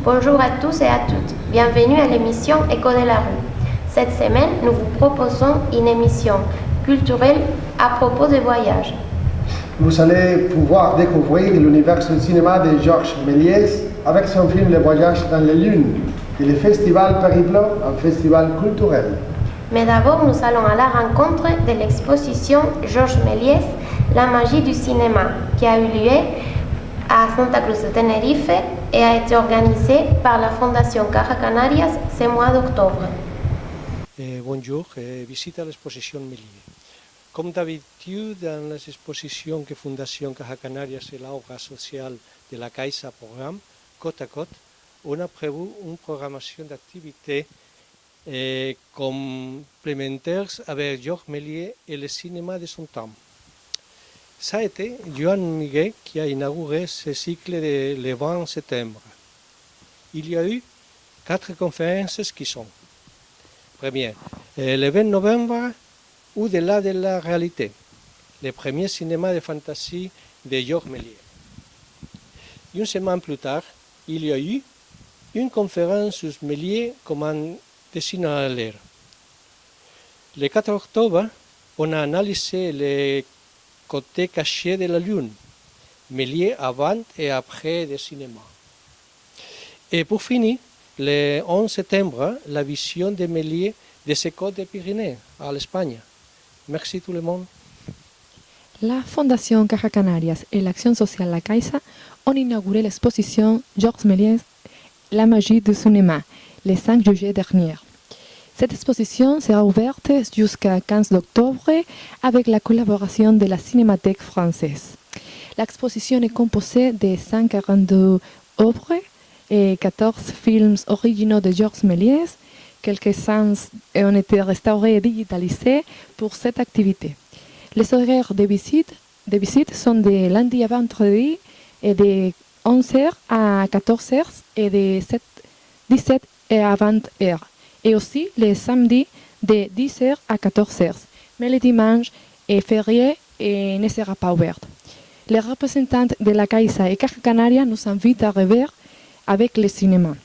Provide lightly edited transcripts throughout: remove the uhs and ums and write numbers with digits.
Bonjour à tous et à toutes. Bienvenue à l'émission Écho de la rue. Cette semaine, nous vous proposons une émission culturelle à propos de voyage. Vous allez pouvoir découvrir l'univers du cinéma de Georges Méliès avec son film Le Voyage dans les lunes et le festival Périplo, un festival culturel. Mais d'abord, nous allons à la rencontre de l'exposition Georges Méliès, La magie du cinéma, qui a eu lieu à Santa Cruz de Tenerife et a été organisée par la Fondation Caja Canarias ce mois d'octobre. Bonjour, visite à l'exposition Méliès. Comme d'habitude, dans les expositions que Fondation Caja Canarias et l'Obra sociale de la Caixa programme, côte à côte, on a prévu une programmation d'activités complémentaires avec Georges Méliès et le cinéma de son temps. Ça a été Joan Miguel qui a inauguré ce cycle le 20 septembre. Il y a eu 4 conférences qui sont. Première, le 20 novembre, Au-delà de la réalité, le premier cinéma de fantasy de Georges Méliès. Une semaine plus tard, il y a eu une conférence sur Méliès comme un dessinateur. Le 4 octobre, on a analysé le côté caché de la Lune, Méliès avant et après le cinéma. Et pour finir, le 11 septembre, la vision de Méliès de ses côtes des Pyrénées à l'Espagne. Merci tout le monde. La Fondation Caja Canarias et l'Action sociale La Caixa ont inauguré l'exposition Georges Méliès, La magie du cinéma, le 5 juillet dernier. Cette exposition sera ouverte jusqu'à 15 octobre avec la collaboration de la Cinémathèque française. L'exposition est composée de 142 œuvres et 14 films originaux de Georges Méliès. Quelques-uns ont été restaurés et digitalisés pour cette activité. Les horaires de visite sont de lundi à vendredi et de 11h à 14h et de 17h à 20h. Et aussi les samedis de 10h à 14h. Mais le dimanche est férié et ne sera pas ouvert. Les représentants de la Caixa et Caja Canarias nous invitent à revoir avec le cinéma.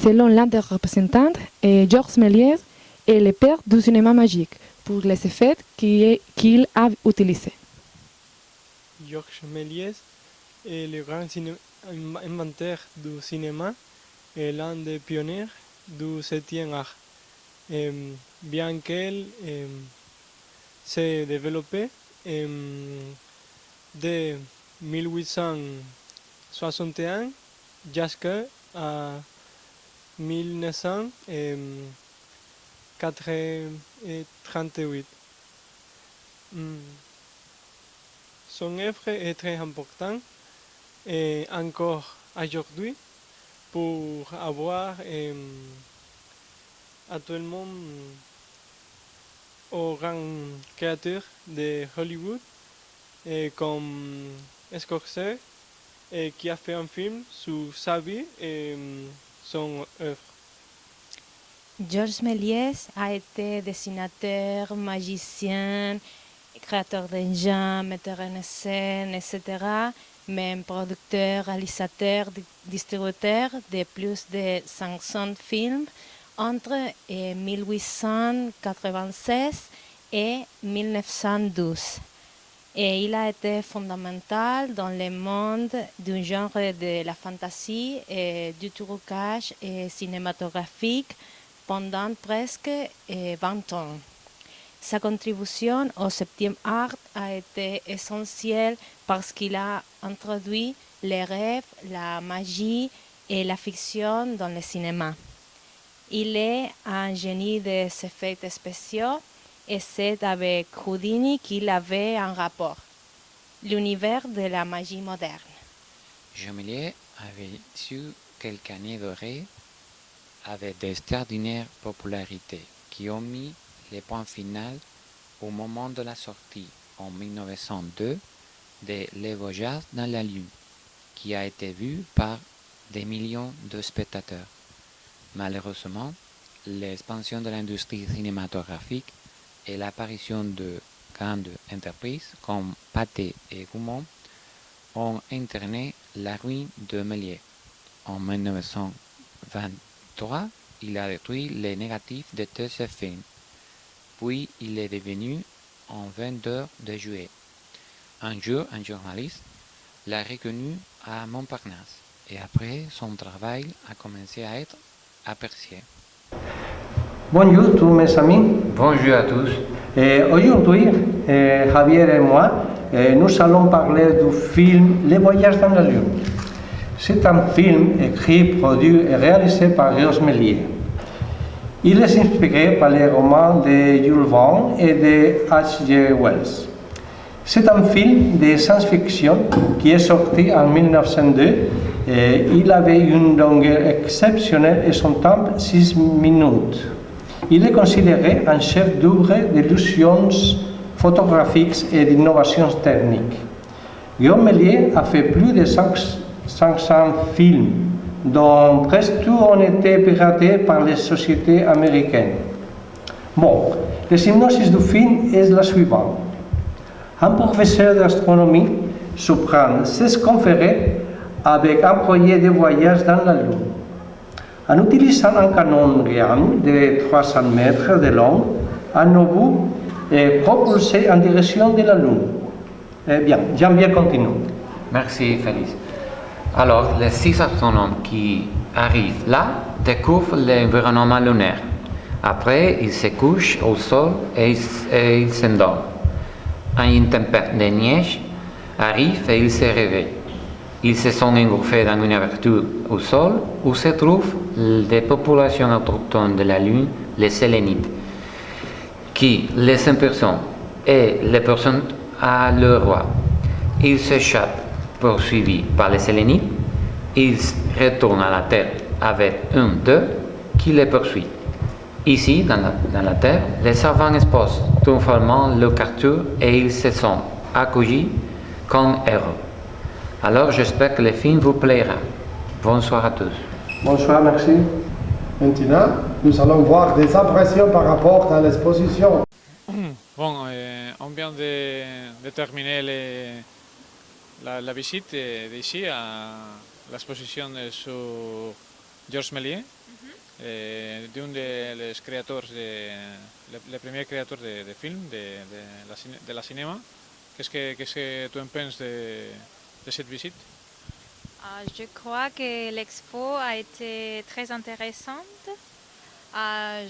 Selon l'un des représentants, Georges Méliès est le père du cinéma magique pour les effets qu'il a utilisés. Georges Méliès est le grand inventeur du cinéma et l'un des pionniers du 7e art. Bien qu'elle s'est développée de 1861 jusqu'à 1938. Son œuvre est très importante et encore aujourd'hui pour avoir actuellement au grand créateur de Hollywood comme Scorsese qui a fait un film sur sa vie et son œuvre. Georges Méliès a été dessinateur, magicien, créateur d'engins, metteur en scène, etc. Même producteur, réalisateur, distributeur de plus de 500 films entre 1896 et 1912. Et il a été fondamental dans le monde du genre de la fantasy et du trucage cinématographique pendant presque 20 ans. Sa contribution au 7e art a été essentielle parce qu'il a introduit les rêves, la magie et la fiction dans le cinéma. Il est un génie des effets spéciaux et c'est avec Houdini qu'il avait un rapport, l'univers de la magie moderne. Georges Méliès avait su quelques années dorées avec d'extraordinaires popularités qui ont mis le point final au moment de la sortie en 1902 de Le Voyage dans la Lune, qui a été vu par des millions de spectateurs. Malheureusement, l'expansion de l'industrie cinématographique et l'apparition de grandes entreprises comme Pathé et Gaumont ont entraîné la ruine de Méliès en 1914. 1923, il a détruit les négatifs de tous ses films. Puis il est devenu un vendeur de jouets. Un jour, un journaliste l'a reconnu à Montparnasse et après, son travail a commencé à être apprécié. Bonjour tous mes amis. Bonjour à tous. Aujourd'hui, Javier et moi, nous allons parler du film Les Voyages dans la Lune. C'est un film écrit, produit et réalisé par Georges Méliès. Il est inspiré par les romans de Jules Verne et de H.G. Wells. C'est un film de science-fiction qui est sorti en 1902. Il avait une longueur exceptionnelle et son temps 6 minutes. Il est considéré un chef d'œuvre d'illusions photographiques et d'innovations techniques. Guillaume Méliès a fait plus de 500 films, dont presque tous ont été piratés par les sociétés américaines. Bon, la synopsis du film est la suivante. Un professeur d'astronomie se prend 16 conférences avec un projet de voyage dans la Lune. En utilisant un canon géant de 300 mètres de long, un obus est propulsé en direction de la Lune. Bien, Jean-Pierre continue. Merci Félix. Alors, les 6 astronomes qui arrivent là découvrent l'environnement lunaire. Après, ils se couchent au sol et ils s'endorment. Une tempête de neige arrive et ils se réveillent. Ils se sont engouffrés dans une ouverture au sol où se trouvent des populations autochtones de la Lune, les Sélénites, qui les personnes et les personnes à leur roi. Ils s'échappent poursuivis par les Sélénites. Ils retournent à la Terre avec un d'eux qui les poursuit. Ici, dans la Terre, les savants exposent triomphalistement leur capture et ils se sont accueillis comme héros. Alors j'espère que le film vous plaira. Bonsoir à tous. Bonsoir, merci. Maintenant, nous allons voir des impressions par rapport à l'exposition. Bon, on vient de terminer la visite d'ici à l'exposition sur Georges Méliès, d'un des créateurs, le premier créateur de films, de la cinéma. Qu'est-ce que tu en penses de cette visite? Je crois que l'expo a été très intéressante.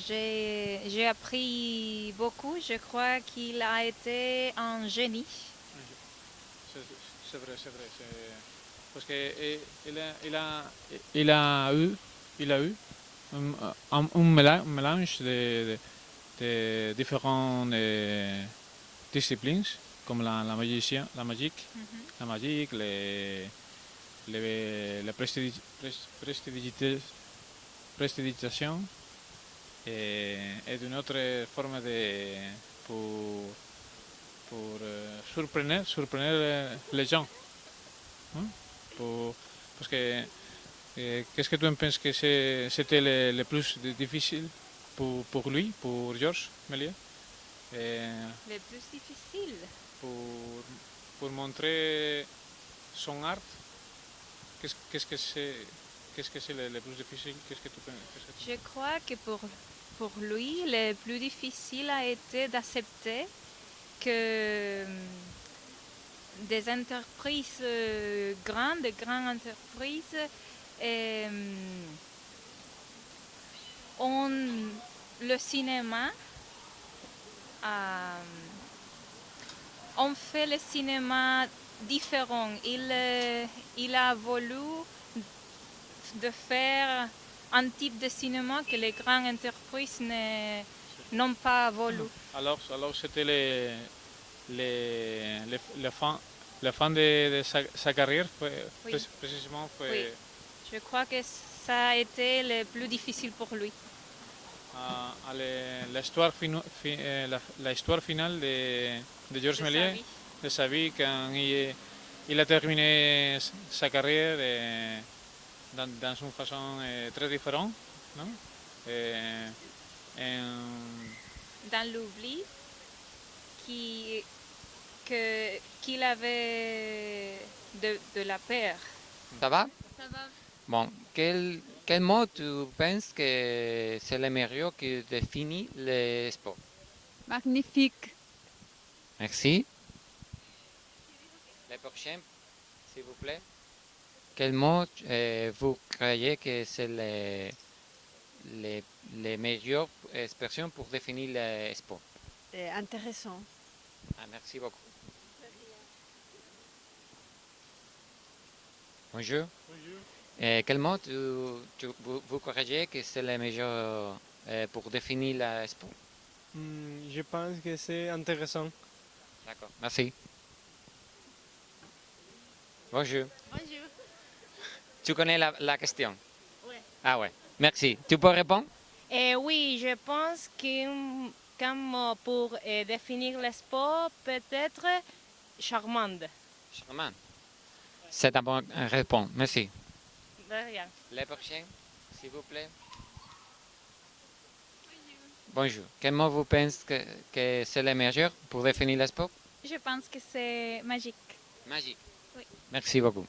J'ai appris beaucoup. Je crois qu'il a été un génie. C'est vrai. Parce qu'il a eu un mélange de différentes disciplines, comme la magique, la prestidigitation et d'une autre forme pour surprendre les gens. Parce que qu'est-ce que tu en penses que c'était le plus difficile pour lui, pour Georges Méliès? Le plus difficile? Pour montrer son art, qu'est-ce que c'est le plus difficile? Qu'est-ce que tu penses? Je crois que pour lui, le plus difficile a été d'accepter que des entreprises grandes entreprises ont le cinéma, on fait le cinéma différent. Il a voulu de faire un type de cinéma que les grandes entreprises n'ont pas voulu. Alors c'était la fin de sa carrière, Oui. précisément. Oui. Je crois que ça a été le plus difficile pour lui. L'histoire finale de Georges Méliès, de sa vie, quand il a terminé sa carrière dans une façon très différente, non? Dans l'oubli qu'il avait de la peur. Ça va? Ça va. Bon, quelle quel mot tu penses que c'est le meilleur qui définit le sport? Magnifique. Merci. Le prochain, s'il vous plaît. Quel mot vous croyez que c'est les meilleures expressions pour définir le sport? Intéressant. Ah, merci beaucoup. Bonjour. Bonjour. Quel mot vous croyez que c'est le meilleur pour définir le sport? Je pense que c'est intéressant. D'accord, merci. Bonjour. Bonjour. Tu connais la question? Oui. Ah ouais, merci. Tu peux répondre? Oui, je pense qu'un mot pour définir le sport peut être charmante. Charmant. C'est une bonne réponse, merci. De rien. Le prochain, s'il vous plaît. Bonjour. Quel mot vous pensez que c'est le meilleur pour définir le sport? Je pense que c'est magique. Magique. Oui. Merci beaucoup.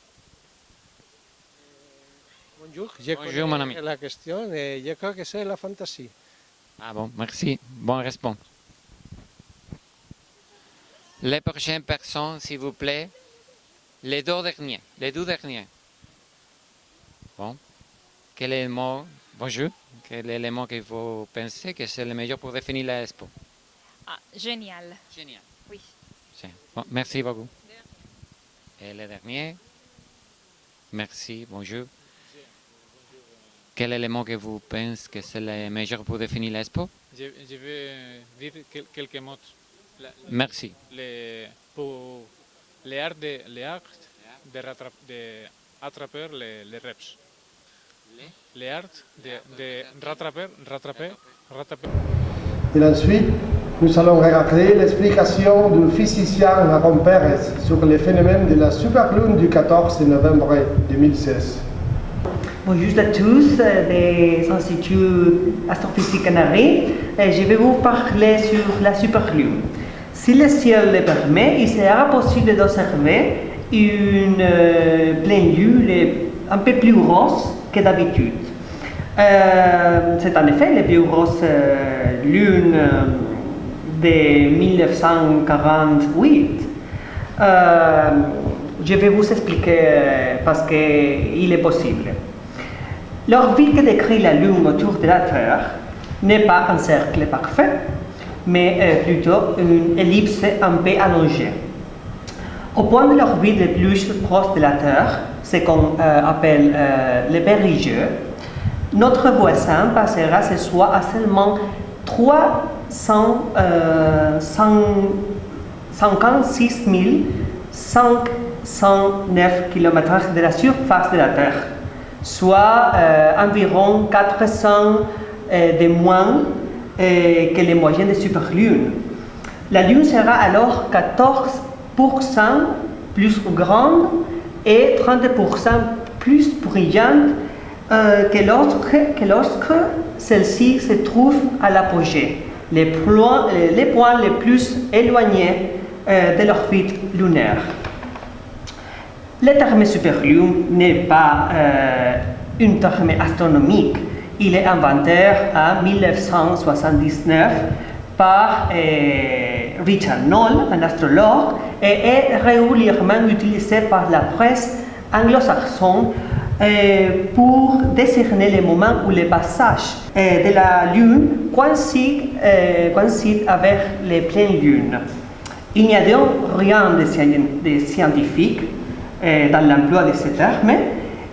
Bonjour, Bonjour, mon ami. la question et je crois que c'est la fantaisie. Ah bon, merci. Bonne réponse. Les prochaines personnes, s'il vous plaît. Les deux derniers. Bon. Quel est le mot? Bonjour. Quel est le mot que vous pensez que c'est le meilleur pour définir le sport? Ah, génial. Génial. Oui. Bon, merci beaucoup. Et le dernier? Merci, bonjour. Quel est le mot que vous pensez que c'est le meilleur pour définir le sport? Je vais dire quelques mots. Merci. Pour l'art de rattraper les reps. L'art de rattraper. Et ensuite, nous allons regarder l'explication du physicien Aaron Pérez sur les phénomènes de la superlune du 14 novembre 2016. Bonjour à tous des instituts astrophysiques canaries. Je vais vous parler sur la superlune. Si le ciel le permet, il sera possible d'observer une pleine lune un peu plus rose que d'habitude. C'est en effet la plus rose lune de 1948. Je vais vous expliquer parce qu'il est possible. L'orbite que décrit la Lune autour de la Terre n'est pas un cercle parfait, mais plutôt une ellipse un peu allongée. Au point de l'orbite le plus proche de la Terre, ce qu'on appelle le périgeux, notre voisin passera ce soir à seulement 356 509 km de la surface de la Terre, soit environ 400 de moins que les moyennes de superlune. La Lune sera alors 14% plus grande et 30% plus brillante que lorsque celle-ci se trouve à l'apogée, les points les plus éloignés de l'orbite lunaire. Le terme superlune n'est pas un terme astronomique. Il est inventé en 1979 par Richard Knoll, un astrologue, et est régulièrement utilisé par la presse anglo-saxonne pour décerner le moment où le passage de la Lune coïncide avec les pleines lunes. Il n'y a donc rien de scientifique dans l'emploi de ce terme,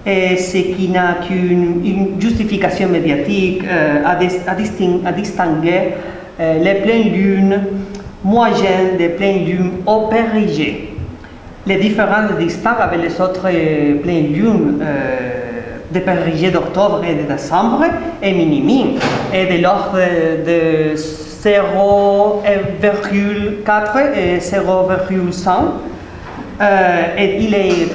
ce qui n'a qu'une justification médiatique à distinguer les pleines lunes moyennes des pleines lunes au périgée. Les différences de distance avec les autres pleines lunes de périgée d'octobre et de décembre est minime, et de l'ordre de 0,4 et 0,5. Et il est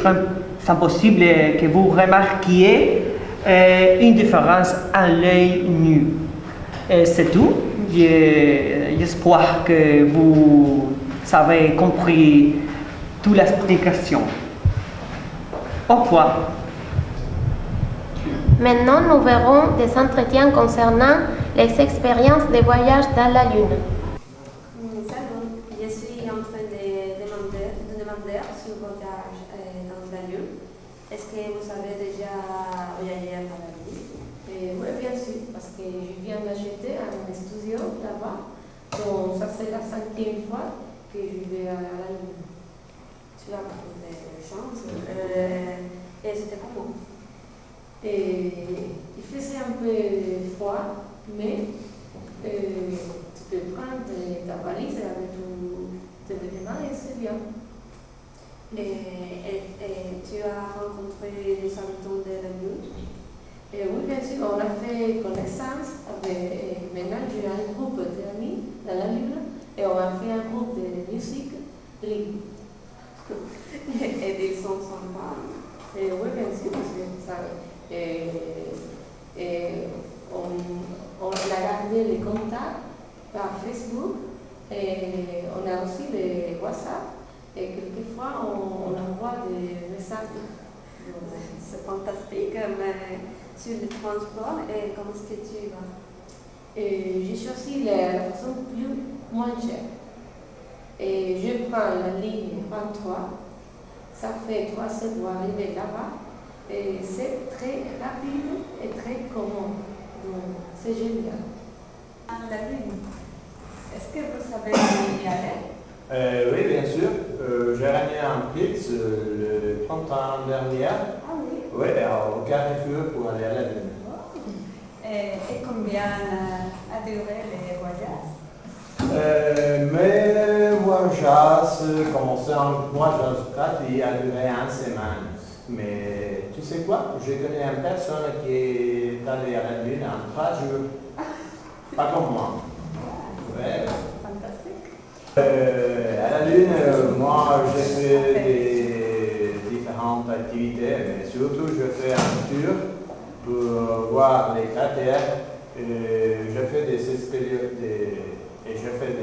impossible que vous remarquiez une différence à l'œil nu. C'est tout. J'espère que vous avez compris toute l'explication. Au revoir. Maintenant, nous verrons des entretiens concernant les expériences de voyage dans la Lune. Salut, je suis en train de demander sur voyage dans la Lune. Est-ce que vous avez déjà voyagé à la Lune? Oui, bien sûr, parce que je viens d'acheter un studio là-bas. Donc, ça c'est la 5e fois que je vais à la Lune. Tu as beaucoup de chance. Et c'était comment? Et il faisait un peu froid, mais tu peux prendre ta valise avec tes vêtements et c'est bien. Et tu as rencontré les habitants de la Lune? Oui, bien sûr, on a fait connaissance avec, maintenant j'ai un groupe d'amis dans la Lune et on a fait un groupe de musique libre. Et ils sont sympas? Oui, bien sûr, parce que ça, on a gardé les contacts par Facebook et on a aussi les WhatsApp et quelquefois on envoie des messages. C'est fantastique, mais sur le transport, et comment est-ce que tu vas? J'ai choisi la façon moins chère. Et je prends la ligne 23, ça fait 3 heures pour arriver là-bas, et c'est très rapide et très commode. Donc c'est génial. La Lune, est-ce que vous savez y aller? Oui, bien sûr. J'ai gagné un prix le printemps dernier. Ah oui? Oui, au Carrefour pour aller à la Lune. Et combien a duré le voyage? Mes voyages commençaient en voyage gratuit a duré 1 semaine. Mais tu sais quoi? Je connais une personne qui est allée à la Lune en 3 jours. Pas comme moi. Ouais. Fantastique. À la Lune, moi, j'ai fait des différentes activités, mais surtout, je fais un tour pour voir les cratères. Je fais des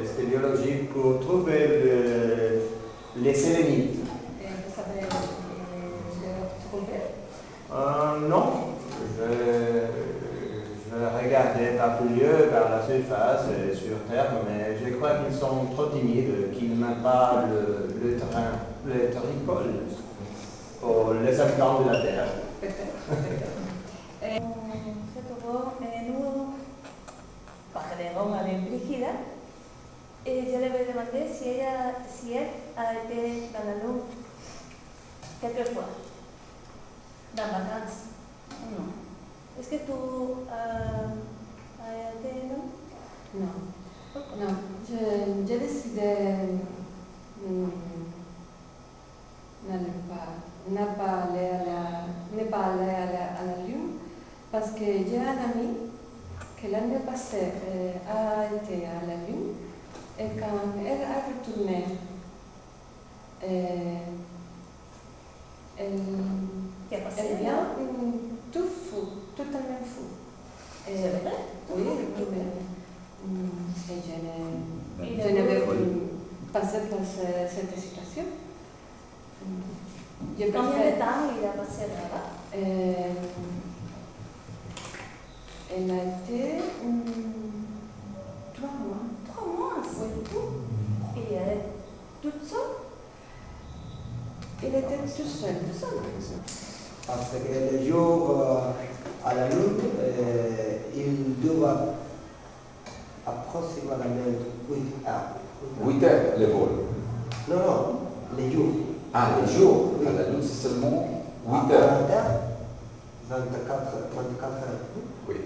spéléologies pour trouver les sélénites. Et vous savez le trouver? Non, je regardais par curieux vers la surface sur Terre, mais je crois qu'ils sont trop timides, qu'ils n'aiment pas le territoire, ou les habitants de la Terre. Nous parlerons avec Brigida et je lui ai demandé si elle a été dans la Lune quelquefois, dans vacances ou non. Est-ce que tu as été là? Non. J'ai décidé ne pas aller à la Lune parce que j'ai un ami qui l'année passée a été à la Lune et quand elle a retourné, elle vient tout fou, totalement fou. C'est vrai? Oui, et je n'avais passé par cette situation. Combien de temps il a passé là-bas? Elle a été 3 mois. 3 mois? Oui. Et elle est toute seule? Il était tout seul. Parce que les jours à la Lune, il doit approximativement 8 heures. 8 heures le vol? Non, les jours. Ah, les jours? Oui. À la Lune, c'est seulement 8 heures? 24 heures. Oui.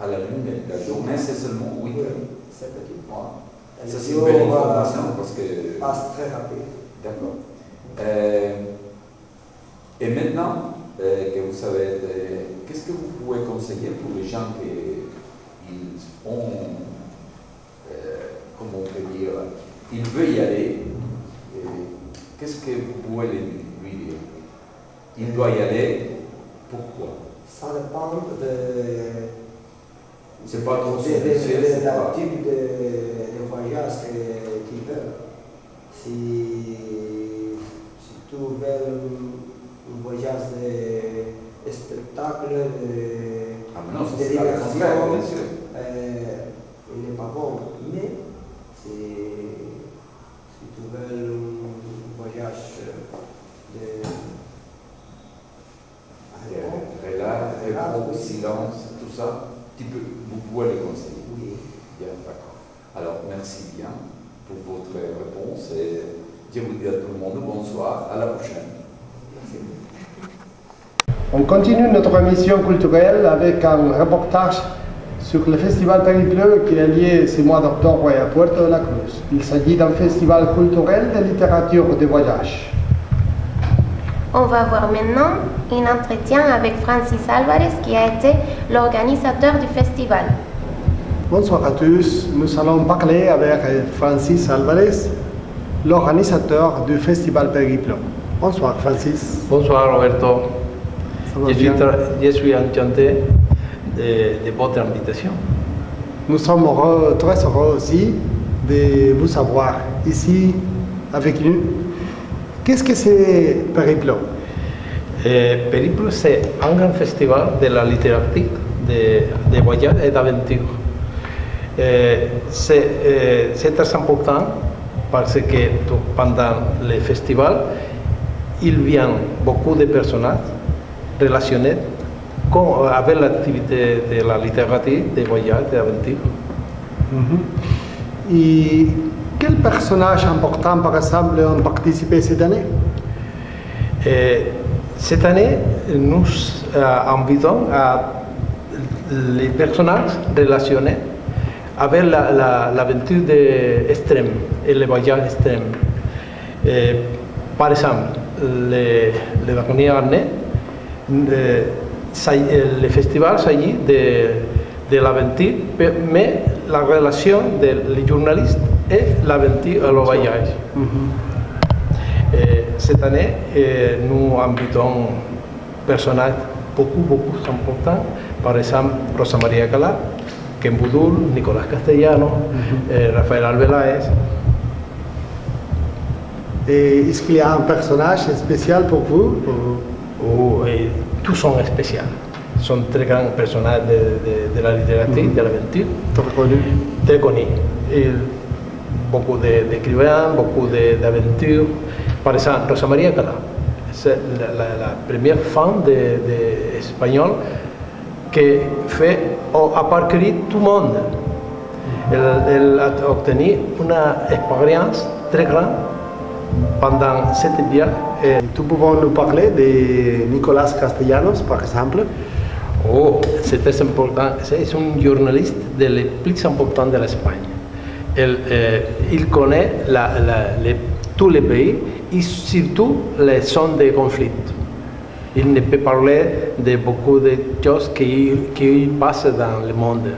À la Lune, la journée, c'est seulement 8 heures? C'est petit. Ouais. Ça, c'est une belle information parce que... Passe très rapide. D'accord. Et maintenant que vous savez, qu'est-ce que vous pouvez conseiller pour les gens qui ont, comment on peut dire, ils veulent y aller? Qu'est-ce que vous pouvez lui dire? Il doit y aller, pourquoi? Ça dépend de... C'est pas trop de type de voyage que tu veux. Si tu veux un voyage spectacle, non, de c'est pas le contraire, diversion, bien sûr. il n'est pas bon. Mais si tu veux un voyage de Relax, repos, silence, tout ça, vous pouvez le conseiller. Oui. Bien, d'accord. Alors, merci bien pour votre réponse et je vous dis à tout le monde bonsoir, à la prochaine. Merci. On continue notre émission culturelle avec un reportage sur le festival Périple qui a lieu ce mois d'octobre à Puerto de la Cruz. Il s'agit d'un festival culturel de littérature de voyage. On va voir maintenant un entretien avec Francis Alvarez qui a été l'organisateur du festival. Bonsoir à tous, nous allons parler avec Francis Alvarez, l'organisateur du festival Périple. Bonsoir Francis. Bonsoir Roberto. Je suis enchanté de votre invitation. Nous sommes très heureux aussi de vous avoir ici avec nous. Qu'est-ce que c'est Périple? Périple, c'est un grand festival de la littérature, de voyage et d'aventure. C'est très important parce que pendant le festival, il vient beaucoup de personnages relationnés avec l'activité de la littérature, de voyage, d'aventure. Et quels personnages importants, par exemple, ont participé cette année? Cette année, nous invitons les personnages relationnés avec l'aventure extrême et le voyage extrême. Par exemple, le dernier année, le festival s'agit de l'aventure, mais la relation des journalistes et l'aventure et le voyage. Cette année, nous invitons personnages beaucoup importants, par exemple Rosa María Calà, Ken Budul, Nicolás Castellano, Rafael Arbeláez. Et est-ce qu'il y a un personnage spécial pour vous? Tous sont spéciaux. Sont très grands personnages de la littérature, de l'aventure. Très connus. Beaucoup d'écrivains, beaucoup d'aventures. Par exemple, Rosa María Calà, c'est la première femme espagnole qui a parcouru tout le monde. Elle a obtenu une expérience très grande pendant cette viage. Tu peux nous parler de Nicolás Castellanos, par exemple? C'est très important. C'est un journaliste des plus importants de l'Espagne. Il connaît tous les pays et surtout les zones de conflit. Il ne peut parler de beaucoup de choses qui passent dans le monde.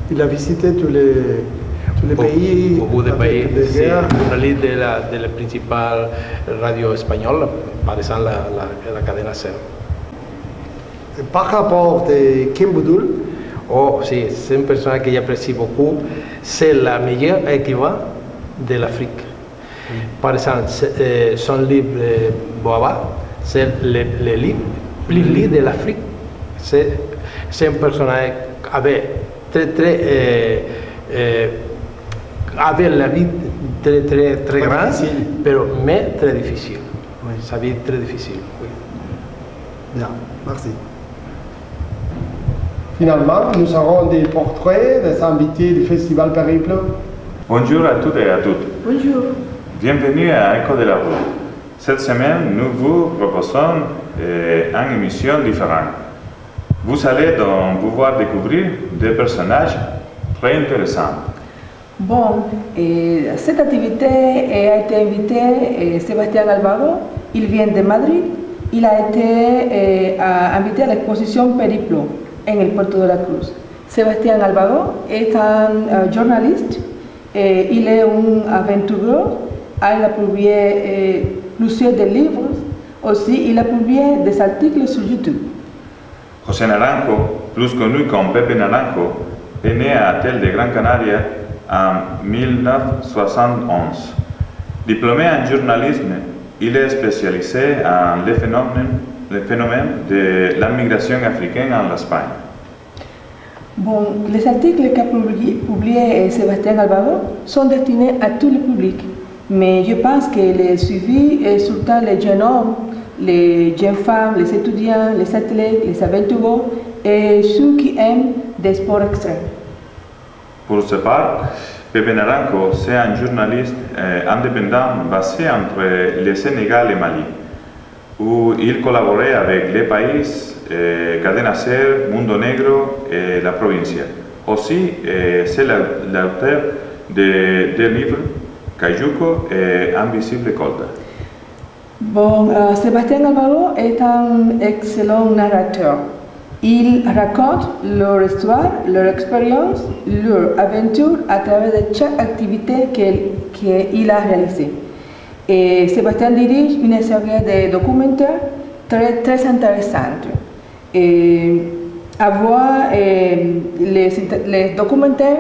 Il a visité tous les pays. Beaucoup de pays. C'est journaliste de la principale radio espagnole, par exemple la cadena SER. Par rapport à Ken Budul, sí, c'est une personne que j'apprécie beaucoup. C'est la meilleure écrivain de l'Afrique. Par exemple, son livre Boaba, c'est le livre plus lu de l'Afrique. C'est un personnage avec avec la vie très grande, mais très difficile. Sa vie très difficile. Oui. Bien, merci. Finalement, nous aurons des portraits des invités du Festival Périple. Bonjour à toutes et à toutes. Bonjour. Bienvenue à Écho de la rue. Cette semaine, nous vous proposons une émission différente. Vous allez donc pouvoir découvrir des personnages très intéressants. Bon, cette activité a été invité Sébastien Alvaro. Il vient de Madrid. Il a été invité à l'exposition Periplo en el Puerto de la Cruz. Sébastien Alvaro est un journaliste. Il est un aventureux. Il a publié plusieurs livres. Aussi, il a publié des articles sur YouTube. José Naranjo, plus connu comme Pepe Naranjo, est né à Atel de Gran Canaria en 1971. Diplômé en journalisme, il est spécialisé en les phénomènes le phénomène de la migration africaine en Espagne. Bon, les articles qu'a publié Sébastien Alvaro sont destinés à tout le public, mais je pense que les suivis est surtout les jeunes hommes, les jeunes femmes, les étudiants, les athlètes, les aventureux et ceux qui aiment des sports extrêmes. Pour sa part, Pepe Naranjo, c'est un journaliste indépendant basé entre le Sénégal et Mali, où il collaborait avec Les País, Cadena Ser, Mundo Negro et La Provincia. Aussi, c'est l'auteur de deux livres, Cayuco et Invisible Colda. Bon, Sébastien Alvaro est un excellent narrateur. Il raconte leur histoire, leur expérience, leur aventure à travers de chaque activité qu'il a réalisée. Et Sébastien dirige une série de documentaires très intéressante. Et les documentaires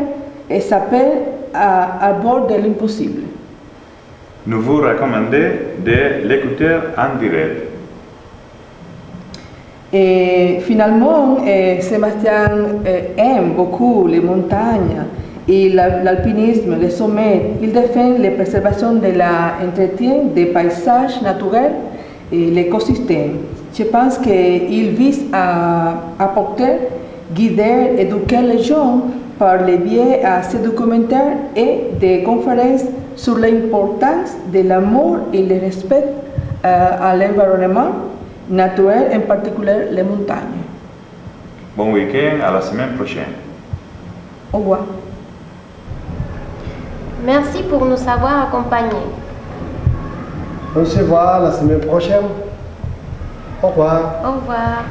s'appellent À bord de l'impossible. Nous vous recommandons de l'écouter en direct. Et finalement, Sébastien aime beaucoup les montagnes et l'alpinisme, les sommets. Il défend la préservation de l'entretien des paysages naturels et l'écosystème. Je pense qu'il vise à apporter, guider, éduquer les gens par le biais de ces documentaires et des conférences sur l'importance de l'amour et le respect à l'environnement naturel, en particulier les montagnes. Bon week-end, à la semaine prochaine. Au revoir. Merci pour nous avoir accompagnés. On se voit la semaine prochaine. Au revoir. Au revoir.